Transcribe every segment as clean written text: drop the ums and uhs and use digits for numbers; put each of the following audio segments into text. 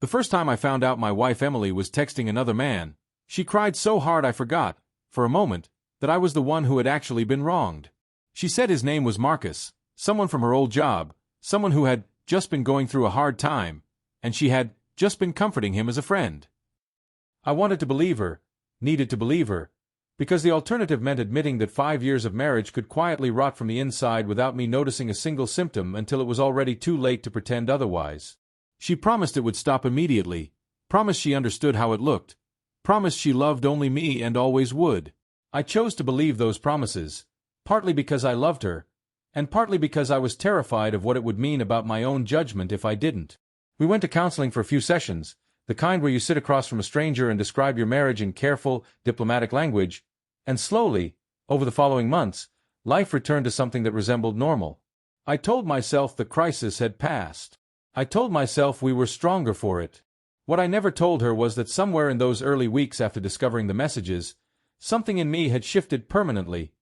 The first time I found out my wife Emily was texting another man, she cried so hard I forgot, for a moment, that I was the one who had actually been wronged. She said his name was Marcus, someone from her old job, someone who had just been going through a hard time, and she had just been comforting him as a friend. I wanted to believe her, needed to believe her, because the alternative meant admitting that 5 years of marriage could quietly rot from the inside without me noticing a single symptom until it was already too late to pretend otherwise. She promised it would stop immediately, promised she understood how it looked, promised she loved only me and always would. I chose to believe those promises, partly because I loved her, and partly because I was terrified of what it would mean about my own judgment if I didn't. We went to counseling for a few sessions, the kind where you sit across from a stranger and describe your marriage in careful, diplomatic language, and slowly, over the following months, life returned to something that resembled normal. I told myself the crisis had passed. I told myself we were stronger for it. What I never told her was that somewhere in those early weeks after discovering the messages, something in me had shifted permanently,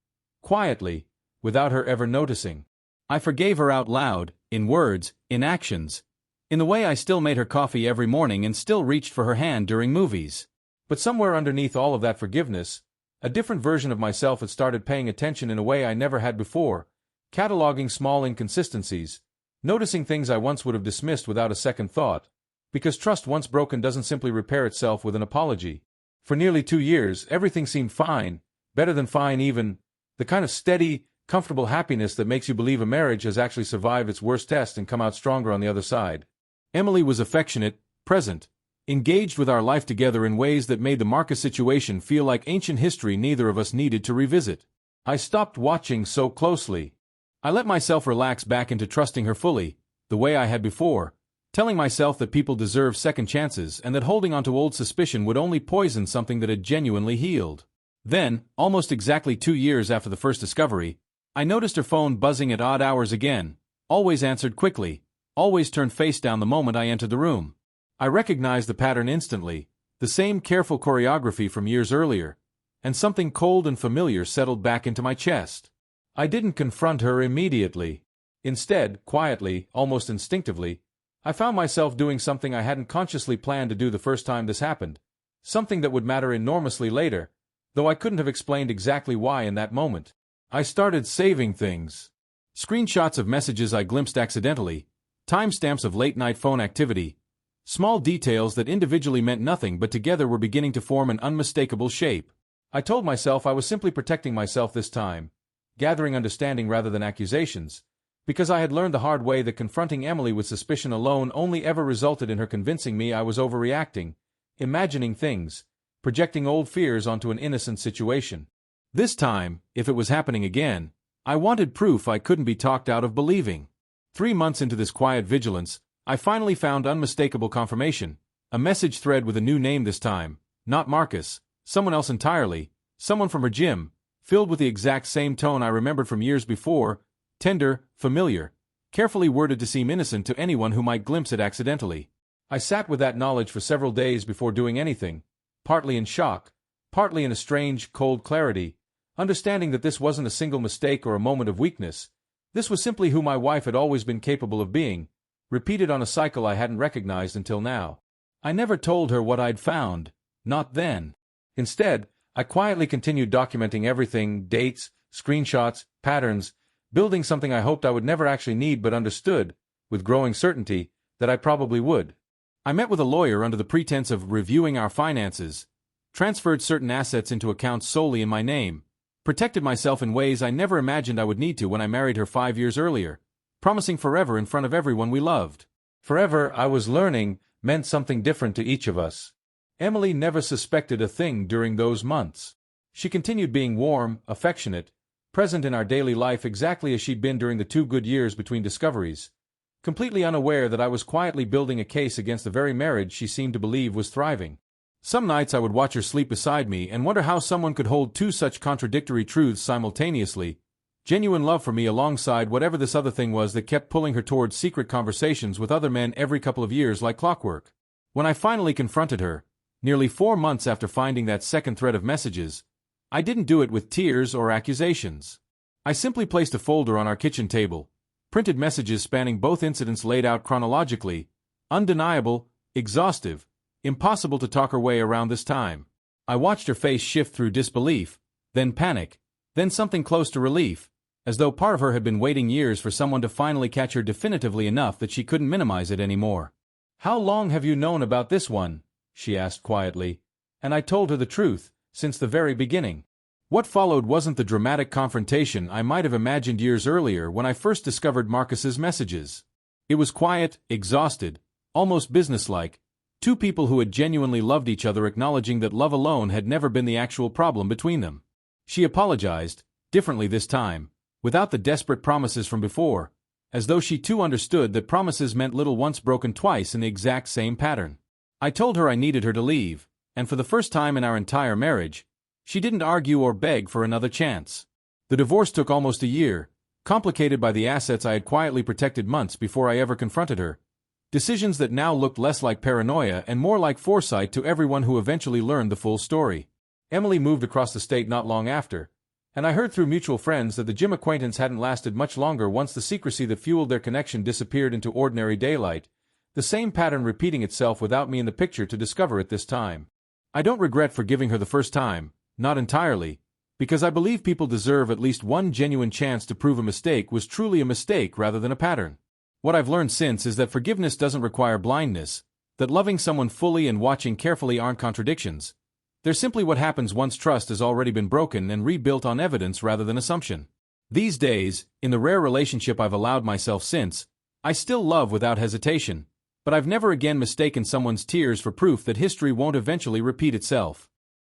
quietly, without her ever noticing. I forgave her out loud, in words, in actions, in the way I still made her coffee every morning and still reached for her hand during movies. But somewhere underneath all of that forgiveness, a different version of myself had started paying attention in a way I never had before, cataloging small inconsistencies, noticing things I once would have dismissed without a second thought, because trust once broken doesn't simply repair itself with an apology. For nearly 2 years, everything seemed fine, better than fine even, the kind of steady, comfortable happiness that makes you believe a marriage has actually survived its worst test and come out stronger on the other side. Emily was affectionate, present, engaged with our life together in ways that made the Marcus situation feel like ancient history neither of us needed to revisit. I stopped watching so closely. I let myself relax back into trusting her fully, the way I had before, telling myself that people deserve second chances and that holding onto old suspicion would only poison something that had genuinely healed. Then, almost exactly 2 years after the first discovery, I noticed her phone buzzing at odd hours again, always answered quickly, always turned face down the moment I entered the room. I recognized the pattern instantly, the same careful choreography from years earlier, and something cold and familiar settled back into my chest. I didn't confront her immediately. Instead, quietly, almost instinctively, I found myself doing something I hadn't consciously planned to do the first time this happened, something that would matter enormously later, though I couldn't have explained exactly why in that moment. I started saving things. Screenshots of messages I glimpsed accidentally, timestamps of late-night phone activity, small details that individually meant nothing but together were beginning to form an unmistakable shape. I told myself I was simply protecting myself this time, gathering understanding rather than accusations, because I had learned the hard way that confronting Emily with suspicion alone only ever resulted in her convincing me I was overreacting, imagining things, projecting old fears onto an innocent situation. This time, if it was happening again, I wanted proof I couldn't be talked out of believing. 3 months into this quiet vigilance, I finally found unmistakable confirmation, a message thread with a new name this time, not Marcus, someone else entirely, someone from her gym, filled with the exact same tone I remembered from years before, tender, familiar, carefully worded to seem innocent to anyone who might glimpse it accidentally. I sat with that knowledge for several days before doing anything, partly in shock, partly in a strange, cold clarity, understanding that this wasn't a single mistake or a moment of weakness. This was simply who my wife had always been capable of being, repeated on a cycle I hadn't recognized until now. I never told her what I'd found, not then. Instead, I quietly continued documenting everything, dates, screenshots, patterns, building something I hoped I would never actually need but understood, with growing certainty, that I probably would. I met with a lawyer under the pretense of reviewing our finances, transferred certain assets into accounts solely in my name, protected myself in ways I never imagined I would need to when I married her 5 years earlier, promising forever in front of everyone we loved. Forever, I was learning, meant something different to each of us. Emily never suspected a thing during those months. She continued being warm, affectionate, present in our daily life exactly as she'd been during the 2 good years between discoveries, completely unaware that I was quietly building a case against the very marriage she seemed to believe was thriving. Some nights I would watch her sleep beside me and wonder how someone could hold 2 such contradictory truths simultaneously, genuine love for me alongside whatever this other thing was that kept pulling her towards secret conversations with other men every couple of years like clockwork. When I finally confronted her, nearly 4 months after finding that second thread of messages, I didn't do it with tears or accusations. I simply placed a folder on our kitchen table, printed messages spanning both incidents laid out chronologically, undeniable, exhaustive, impossible to talk her way around this time. I watched her face shift through disbelief, then panic, then something close to relief, as though part of her had been waiting years for someone to finally catch her definitively enough that she couldn't minimize it anymore. "How long have you known about this one?" she asked quietly, and I told her the truth, since the very beginning. What followed wasn't the dramatic confrontation I might have imagined years earlier when I first discovered Marcus's messages. It was quiet, exhausted, almost businesslike, two people who had genuinely loved each other acknowledging that love alone had never been the actual problem between them. She apologized, differently this time, without the desperate promises from before, as though she too understood that promises meant little once broken twice in the exact same pattern. I told her I needed her to leave, and for the first time in our entire marriage, she didn't argue or beg for another chance. The divorce took almost a year, complicated by the assets I had quietly protected months before I ever confronted her, decisions that now looked less like paranoia and more like foresight to everyone who eventually learned the full story. Emily moved across the state not long after, and I heard through mutual friends that the gym acquaintance hadn't lasted much longer once the secrecy that fueled their connection disappeared into ordinary daylight, the same pattern repeating itself without me in the picture to discover it this time. I don't regret forgiving her the first time, not entirely, because I believe people deserve at least one genuine chance to prove a mistake was truly a mistake rather than a pattern. What I've learned since is that forgiveness doesn't require blindness, that loving someone fully and watching carefully aren't contradictions. They're simply what happens once trust has already been broken and rebuilt on evidence rather than assumption. These days, in the rare relationship I've allowed myself since, I still love without hesitation, but I've never again mistaken someone's tears for proof that history won't eventually repeat itself.